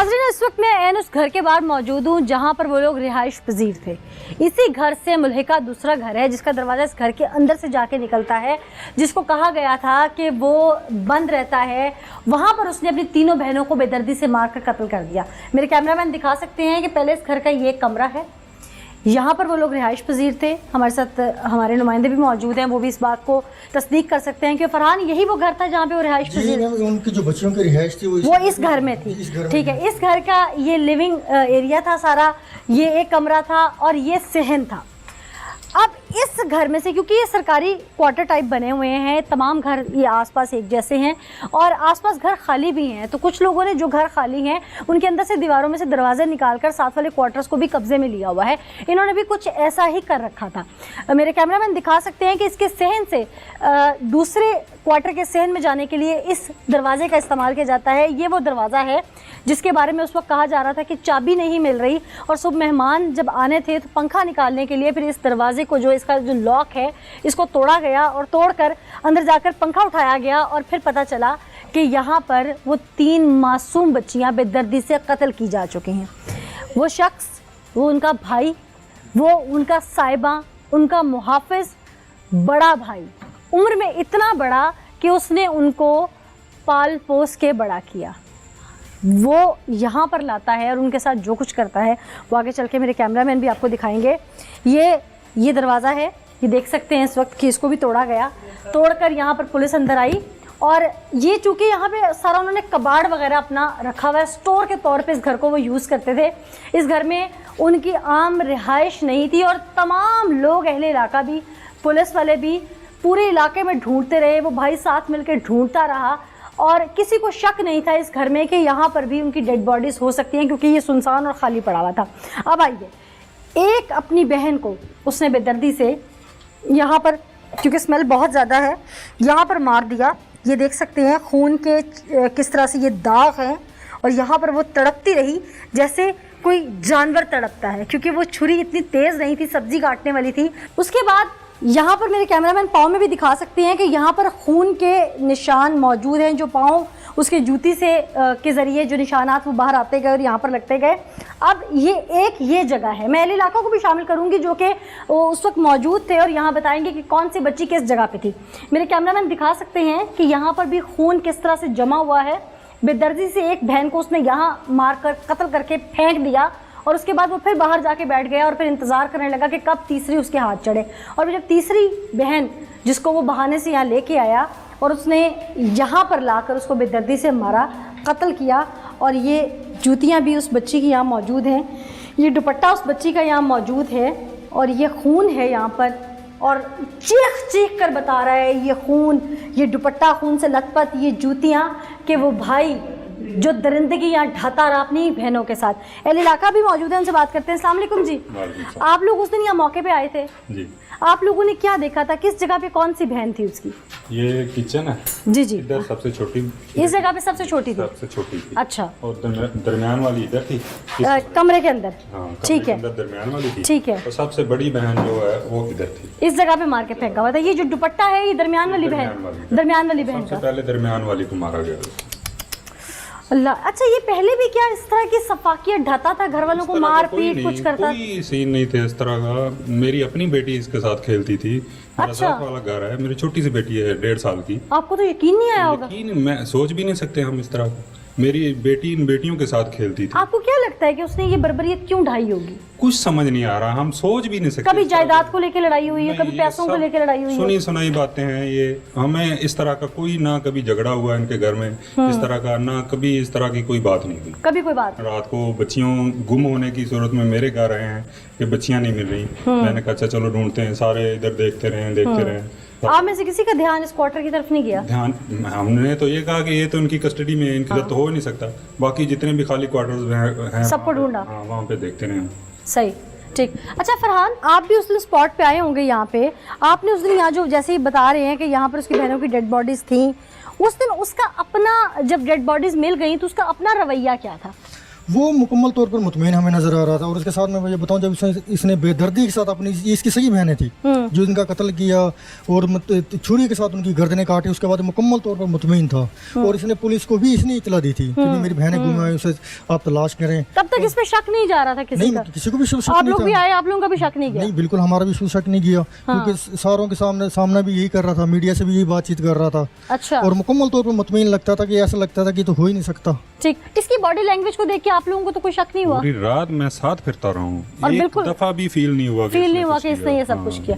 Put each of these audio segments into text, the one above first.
नाज़रीन, इस वक्त मैं उस घर के बाहर मौजूद हूँ जहाँ पर वो लोग रिहाइश पजीर थे। इसी घर से मुल्हिका दूसरा घर है जिसका दरवाज़ा इस घर के अंदर से जाके निकलता है, जिसको कहा गया था कि वो बंद रहता है। वहाँ पर उसने अपनी तीनों बहनों को बेदर्दी से मारकर कत्ल कर दिया। मेरे कैमरामैन दिखा सकते हैं कि पहले इस घर का ये कमरा है, यहाँ पर वो लोग रिहाइश पजीर थे। हमारे साथ हमारे नुमाइंदे भी मौजूद हैं, वो भी इस बात को तस्दीक कर सकते हैं कि फरहान यही वो घर था जहाँ पे वो रिहाइश पजीर, उनकी जो बच्चियों की रिहाइश थी वो इस घर में थी। ठीक है, इस घर का ये लिविंग एरिया था सारा, ये एक कमरा था और ये सहन था। अब इस घर में से, क्योंकि ये सरकारी क्वार्टर टाइप बने हुए हैं, तमाम घर ये आसपास एक जैसे हैं और आसपास घर खाली भी हैं, तो कुछ लोगों ने जो घर खाली हैं उनके अंदर से दीवारों में से दरवाजे निकालकर साथ वाले क्वार्टर्स को भी कब्जे में लिया हुआ है। इन्होंने भी कुछ ऐसा ही कर रखा था। मेरे कैमरामैन दिखा सकते हैं कि इसके सहन से दूसरे क्वार्टर के सहन में जाने के लिए इस दरवाजे का इस्तेमाल किया जाता है। ये वो दरवाज़ा है जिसके बारे में उस वक्त कहा जा रहा था कि चाबी नहीं मिल रही और सुबह मेहमान जब आने थे तो पंखा निकालने के लिए फिर इस दरवाजे को, जो इसका जो लॉक है, इसको तोड़ा गया और तोड़कर अंदर जाकर पंखा उठाया गया और फिर पता चला कि यहाँ पर वो 3 मासूम बच्चियाँ बेदर्दी से कत्ल की जा चुकी हैं। वो शख्स, वो उनका भाई, वो उनका साहिबा, उनका मुहाफिज बड़ा भाई, उम्र में इतना बड़ा कि उसने उनको पाल पोस के बड़ा किया, वो यहाँ पर लाता है और उनके साथ जो कुछ करता है वो आगे चल के मेरे कैमरामैन भी आपको दिखाएंगे। ये दरवाज़ा है, ये देख सकते हैं इस वक्त कि इसको भी तोड़ा गया। तोड़कर यहाँ पर पुलिस अंदर आई और ये चूँकि यहाँ पे सारा उन्होंने कबाड़ वगैरह अपना रखा हुआ है, स्टोर के तौर पे इस घर को वो यूज़ करते थे। इस घर में उनकी आम रिहाइश नहीं थी और तमाम लोग, अहले इलाका भी, पुलिस वाले भी पूरे इलाके में ढूंढते रहे। वो भाई साथ मिलकर ढूंढता रहा और किसी को शक नहीं था इस घर में कि यहाँ पर भी उनकी डेड बॉडीज़ हो सकती हैं, क्योंकि ये सुनसान और खाली पड़ा हुआ था। अब आइए, एक अपनी बहन को उसने बेदर्दी से यहाँ पर, क्योंकि स्मेल बहुत ज़्यादा है, यहाँ पर मार दिया। ये देख सकते हैं खून के किस तरह से ये दाग हैं और यहाँ पर वो तड़पती रही जैसे कोई जानवर तड़पता है, क्योंकि वो छुरी इतनी तेज़ नहीं थी, सब्जी काटने वाली थी। उसके बाद यहाँ पर मेरे कैमरामैन पाँव में भी दिखा सकते हैं कि यहाँ पर खून के निशान मौजूद हैं, जो पाँव उसके जूती से के ज़रिए जो निशानात वो बाहर आते गए और यहाँ पर लगते गए। अब ये जगह है, मैं अहले इलाका को भी शामिल करूँगी जो कि उस वक्त मौजूद थे और यहाँ बताएंगे कि कौन सी बच्ची किस जगह पे थी। मेरे कैमरामैन दिखा सकते हैं कि यहाँ पर भी खून किस तरह से जमा हुआ है। बेदर्दी से एक बहन को उसने यहाँ मार कर कत्ल करके फेंक दिया और उसके बाद वो फिर बाहर जाके बैठ गया और फिर इंतज़ार करने लगा कि कब तीसरी उसके हाथ चढ़े। और जब तीसरी बहन, जिसको वो बहाने से यहाँ लेके आया और उसने यहाँ पर लाकर उसको बेदर्दी से मारा, कत्ल किया, और ये जूतियाँ भी उस बच्ची की यहाँ मौजूद हैं, ये दुपट्टा उस बच्ची का यहाँ मौजूद है और ये खून है यहाँ पर, और चीख चीख कर बता रहा है ये खून, ये दुपट्टा खून से लथपथ, ये जूतियाँ, कि वो भाई जो दरिंदगी यहाँ ढाता रहा अपनी बहनों के साथ। अहले इलाका भी मौजूद है, उनसे बात करते हैं। अस्सलाम वालेकुम जी, आप लोग उस दिन यहाँ मौके पे आए थे जी, आप लोगों ने क्या देखा था? किस जगह पे कौन सी बहन थी उसकी? ये किचन है जी जी, इधर सबसे छोटी, इस जगह पे सबसे छोटी थी, सबसे छोटी थी। अच्छा, और दरमियान वाली इधर थी, कमरे के अंदर। हाँ, ठीक है, दरमियान वाली थी, ठीक है। और सबसे बड़ी बहन जो है वो इधर थी, इस जगह पे मार के फेंका हुआ था। ये जो दुपट्टा है ये दरमियान वाली बहन, दरमियान वाली बहन का पहले दरमियान वाली को मारा गया। अल्लाह, अच्छा, ये पहले भी क्या इस तरह की सफाकियत ढाता था, घर वालों को मार पीट कुछ करता? कोई सीन नहीं थे इस तरह का। मेरी अपनी बेटी इसके साथ खेलती थी, मेरा साथ वाला घर है, मेरी छोटी सी बेटी है 1.5 साल की। आपको तो यकीन नहीं आया होगा? यकीन, मैं सोच भी नहीं सकते हम इस तरह को। मेरी बेटी इन बेटियों के साथ खेलती थी। आपको क्या लगता है कि उसने ये बर्बरियत क्यों ढाई होगी? कुछ समझ नहीं आ रहा, हम सोच भी नहीं सकते। कभी जायदाद को लेकर लड़ाई हुई है, कभी पैसों को लेकर लड़ाई हुई है, सुनी सुनाई बातें हैं ये। हमें इस तरह का कोई, ना कभी झगड़ा हुआ इनके घर में इस तरह का, ना कभी इस तरह की कोई बात नहीं हुई, कभी कोई बात। रात को बच्चियों गुम होने की सूरत में मेरे घर आए हैं कि बच्चियां नहीं मिल रही। मैंने कहा अच्छा चलो ढूंढते हैं, सारे इधर देखते रहे। आप में से किसी का ध्यान इस क्वार्टर की तरफ नहीं गया? ध्यान, हमने तो ये कहा कि ये तो उनकी कस्टडी में है, इनकी तो हो नहीं सकता। बाकी जितने भी खाली क्वार्टर्स हैं सबको ढूंढा, वहाँ पे देखते रहे। सही, ठीक। अच्छा फरहान, आप भी उस दिन स्पॉट पे आए होंगे यहाँ पे, आपने उस दिन यहाँ जो जैसे ही बता रहे हैं कि यहाँ पर उसकी बहनों की डेड बॉडीज थी, उस दिन उसका अपना, जब डेड बॉडीज मिल गई तो उसका अपना रवैया क्या था? वो मुकम्मल तौर पर मुतमईन हमें नजर आ रहा था। और उसके साथ मैं बताऊं, जब इसने बेदर्दी के साथ अपनी, इसकी सगी बहनें थी जो इनका कत्ल किया और छुरी के साथ उनकी गर्दनें काटी, उसके बाद मुकम्मल तौर पर मुतमईन था। और इसने पुलिस को भी इसने इतला दी थी कि मेरी बहनें गुम आई, उसे आप तलाश करें। तब तक इस पे शक नहीं जा रहा था किसी का? किसी को भी शक आप नहीं लोग भी था। आए, आप लोगों का भी शक नहीं गया? नहीं, बिल्कुल हमारा भी शक नहीं किया, क्योंकि सारों के सामना भी यही कर रहा था, मीडिया से भी यही बातचीत कर रहा था। अच्छा। और मुकम्मल तौर पर मुतमईन लगता था कि ऐसा लगता था कि तो हो ही नहीं सकता। ठीक, इसकी बॉडी लैंग्वेज को देख के आप लोगों को तो कोई शक नहीं हुआ? पूरी रात मैं साथ फिरता रहा हूँ, और एक बिल्कुल दफा भी फील नहीं हुआ कि इसने ये सब कुछ किया।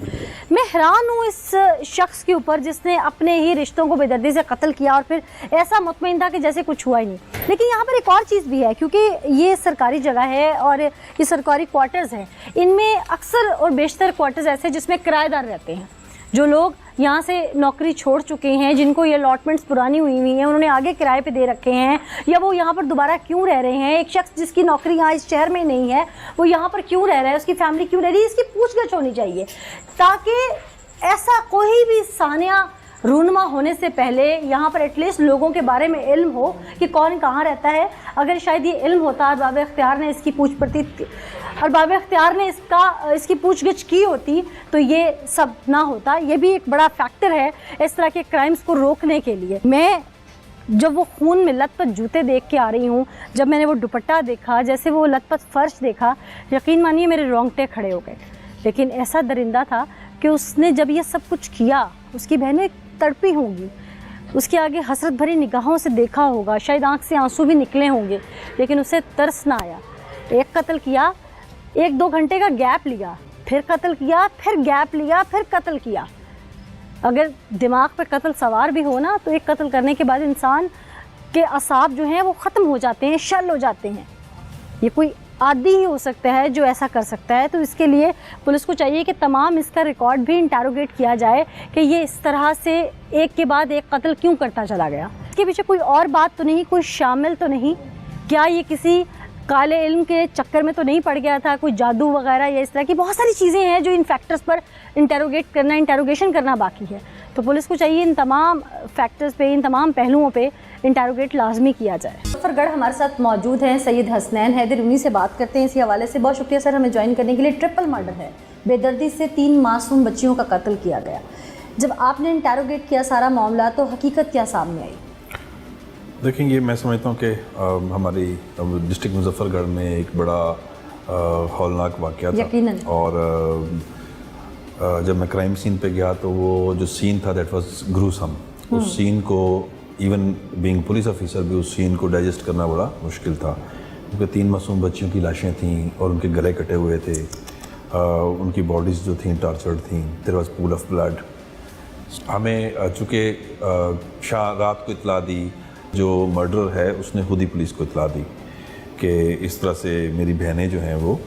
मैं हैरान हूँ इस शख्स के ऊपर जिसने अपने ही रिश्तों को बेदर्दी से कत्ल किया और फिर ऐसा मुतमईन था कि जैसे कुछ हुआ ही नहीं। लेकिन यहाँ पर एक और चीज़ भी है, क्योंकि ये सरकारी जगह है और ये सरकारी क्वार्टर्स हैं। इनमें अक्सर और बेशतर क्वार्टर्स ऐसे जिसमें किराएदार रहते हैं, जो लोग यहाँ से नौकरी छोड़ चुके हैं, जिनको ये अलॉटमेंट्स पुरानी हुई हैं, उन्होंने आगे किराए पे दे रखे हैं, या वो यहाँ पर दोबारा क्यों रह रहे हैं। एक शख्स जिसकी नौकरी यहाँ इस शहर में नहीं है, वो यहाँ पर क्यों रह रहा है, उसकी फैमिली क्यों रह रही है, इसकी पूछगछ होनी चाहिए, ताकि ऐसा कोई भी सानिया रूनमा होने से पहले यहाँ पर एटलीस्ट लोगों के बारे में इल्म हो कि कौन कहाँ रहता है। अगर शायद ये इल्म होता और बाब अख्तियार ने इसकी इसकी पूछगछ की होती तो ये सब ना होता। ये भी एक बड़ा फैक्टर है इस तरह के क्राइम्स को रोकने के लिए। मैं जब वो खून में लथपथ जूते देख के आ रही हूँ, जब मैंने वो दुपट्टा देखा, जैसे वो लथपथ फर्श देखा, यकीन मानिए मेरे रोंगटे खड़े हो गए। लेकिन ऐसा दरिंदा था कि उसने जब ये सब कुछ किया, उसकी बहनें तड़पी होंगी, उसके आगे हसरत भरी निगाहों से देखा होगा, शायद आंख से आंसू भी निकले होंगे, लेकिन उसे तरस ना आया। एक कत्ल किया, 1-2 घंटे का गैप लिया, फिर कत्ल किया, फिर गैप लिया, फिर कत्ल किया। अगर दिमाग पे कत्ल सवार भी हो ना, तो एक कत्ल करने के बाद इंसान के असाब जो हैं वो ख़त्म हो जाते हैं, शल हो जाते हैं। ये कोई आदि ही हो सकता है जो ऐसा कर सकता है। तो इसके लिए पुलिस को चाहिए कि तमाम इसका रिकॉर्ड भी इंटरोगेट किया जाए कि ये इस तरह से एक के बाद एक कत्ल क्यों करता चला गया। इसके पीछे कोई और बात तो नहीं, कोई शामिल तो नहीं, क्या ये किसी काले इल्म के चक्कर में तो नहीं पड़ गया था, कोई जादू वगैरह या इस तरह की बहुत सारी चीज़ें हैं जो इन फैक्टर्स पर इंटेरोगेशन करना बाकी है। तो पुलिस को चाहिए इन तमाम फैक्टर्स पे, इन तमाम पहलुओं पे इंटेरोगेट लाजमी किया जाए। मुजफ्फरगढ़ हमारे साथ मौजूद हैं सैयद हसनैन हैदर, उन्हीं से बात करते हैं इसी हवाले से। बहुत शुक्रिया सर हमें ज्वाइन करने के लिए। ट्रिपल मर्डर है, बेदर्दी से 3 मासूम बच्चियों का कत्ल किया गया। जब आपने इंटेरोगेट किया सारा मामला, तो हकीकत क्या सामने आई? देखिए, ये मैं समझता हूँ कि हमारी डिस्ट्रिक्ट मुजफ्फरगढ़ में एक बड़ा हौलनाक वाक़या था। यकीनन। और जब मैं क्राइम सीन पे गया तो वो जो सीन था दैट वाज ग्रूसम। उस सीन को इवन बीइंग पुलिस ऑफिसर भी उस सीन को डाइजेस्ट करना बड़ा मुश्किल था, क्योंकि 3 मासूम बच्चियों की लाशें थीं और उनके गले कटे हुए थे, उनकी बॉडीज़ जो थीं टॉर्चर्ड थीं, there was pool of blood. हमें चूँकि रात को इतला दी, जो मर्डर है उसने खुद ही पुलिस को इतला दी कि इस तरह से मेरी बहनें जो हैं वो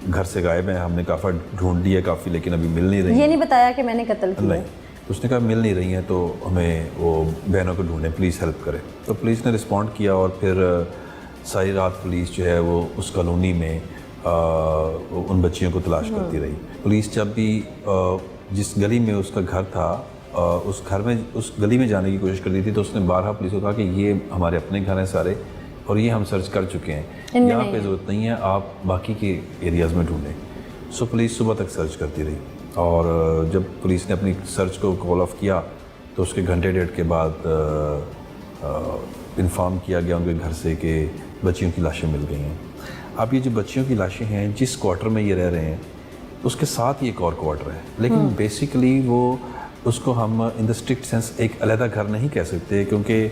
घर से गायब हैं, हमने काफ़ी ढूंढ लिया काफ़ी, लेकिन अभी मिल नहीं रही। ये नहीं बताया कि मैंने कत्ल किया? नहीं, तो उसने कहा मिल नहीं रही हैं, तो हमें वो बहनों को ढूंढें, प्लीज़ हेल्प करें। तो पुलिस ने रिस्पॉन्ड किया और फिर सारी रात पुलिस जो है वो उस कॉलोनी में उन बच्चियों को तलाश करती रही। पुलिस जब भी जिस गली में उसका घर था उस गली में जाने की कोशिश कर रही थी, तो उसने 12 पुलिस को कहा कि ये हमारे अपने घर हैं सारे और ये हम सर्च कर चुके हैं, यहाँ पे ज़रूरत नहीं है, आप बाकी के एरियाज़ में ढूंढें। सो पुलिस सुबह तक सर्च करती रही और जब पुलिस ने अपनी सर्च को कॉल ऑफ किया तो उसके घंटे डेढ़ के बाद इन्फॉर्म किया गया उनके घर से कि बच्चियों की लाशें मिल गई हैं। अब ये जो बच्चियों की लाशें हैं, जिस क्वार्टर में ये रह रहे हैं उसके साथ ही एक और क्वार्टर है, लेकिन बेसिकली वो उसको हम इन द स्ट्रिक्ट सेंस एक अलहदा घर नहीं कह सकते, क्योंकि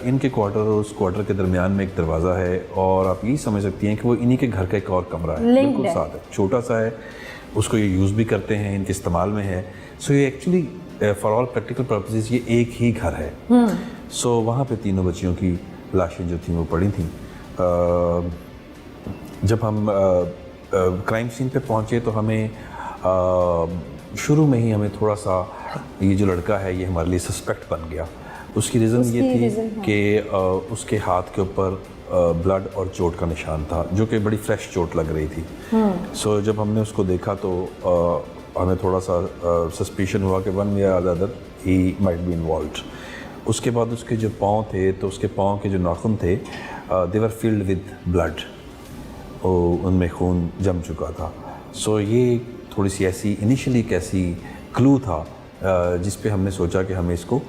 इनके क्वार्टर और उस क्वार्टर के दरमियान में एक दरवाज़ा है और आप यही समझ सकती हैं कि वो इन्हीं के घर का एक और कमरा है, बिल्कुल साथ है, छोटा सा है, उसको ये यूज़ भी करते हैं, इनके इस्तेमाल में है। सो ये actually for all practical purposes ये एक ही घर है। सो वहाँ पे तीनों बच्चियों की लाशें जो थी वो पड़ी थी। जब हम क्राइम सीन पे पहुँचे तो हमें शुरू में ही हमें थोड़ा सा ये जो लड़का है ये हमारे लिए सस्पेक्ट बन गया। उसकी रीज़न ये थी कि उसके हाथ के ऊपर ब्लड और चोट का निशान था, जो कि बड़ी फ्रेश चोट लग रही थी। सो जब हमने उसको देखा तो हमें थोड़ा सा सस्पिशन हुआ कि वन वे और other he might be involved. उसके बाद उसके जो पाँव थे तो उसके पाँव के जो नाखून थे दे वर फिल्ड विद ब्लड, उनमें खून जम चुका था। सो ये थोड़ी सी ऐसी इनिशियली एक ऐसी क्लू था जिस पे हमने सोचा कि हमें इसको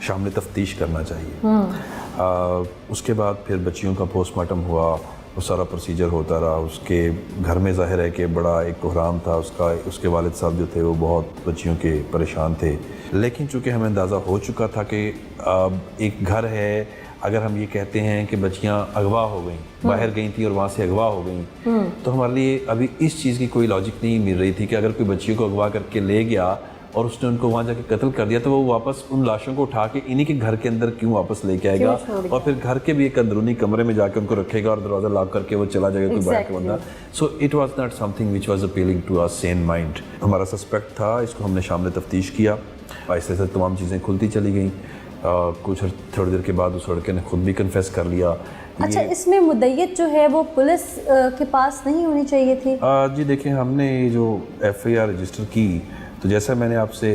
शामिल तफ्तीश करना चाहिए। उसके बाद फिर बच्चियों का पोस्टमार्टम हुआ, वो सारा प्रोसीजर होता रहा। उसके घर में ज़ाहिर है कि बड़ा एक कोहराम था उसका, उसके वालिद साहब जो थे वो बहुत बच्चियों के परेशान थे। लेकिन चूँकि हमें अंदाज़ा हो चुका था कि एक घर है, अगर हम ये कहते हैं कि बच्चियां अगवा हो गई, बाहर गई थी और वहाँ से अगवा हो गई, तो हमारे लिए अभी इस चीज़ की कोई लॉजिक नहीं मिल रही थी कि अगर कोई बच्चियों को अगवा करके ले गया और उसने उनको वहाँ जाके कत्ल कर दिया तो वो वापस उन लाशों को उठा के इन्हीं के घर के अंदर क्यों वापस लेके आएगा और फिर घर के भी एक अंदरूनी कमरे में जाके उनको रखेगा और दरवाज़ा लॉक करके वो चला जाएगा कोई बाहर का बंदा। So it was not something which was appealing to our sane mind. हमारा सस्पेक्ट था, इसको हमने शामिल तफ्तीश किया, ऐसे से तमाम चीज़ें खुलती चली गई। कुछ थोड़ी देर के बाद उस लड़के ने खुद भी कन्फेस कर लिया। अच्छा, इसमें मुद्दईयत जो है वो पुलिस के पास नहीं होनी चाहिए थी? जी देखिए, हमने जो FIR रजिस्टर की तो जैसा मैंने आपसे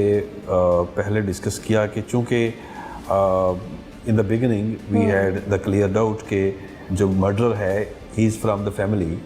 पहले डिस्कस किया कि चूँकि in the beginning we had the clear doubt कि जो मर्डर है he is from the family,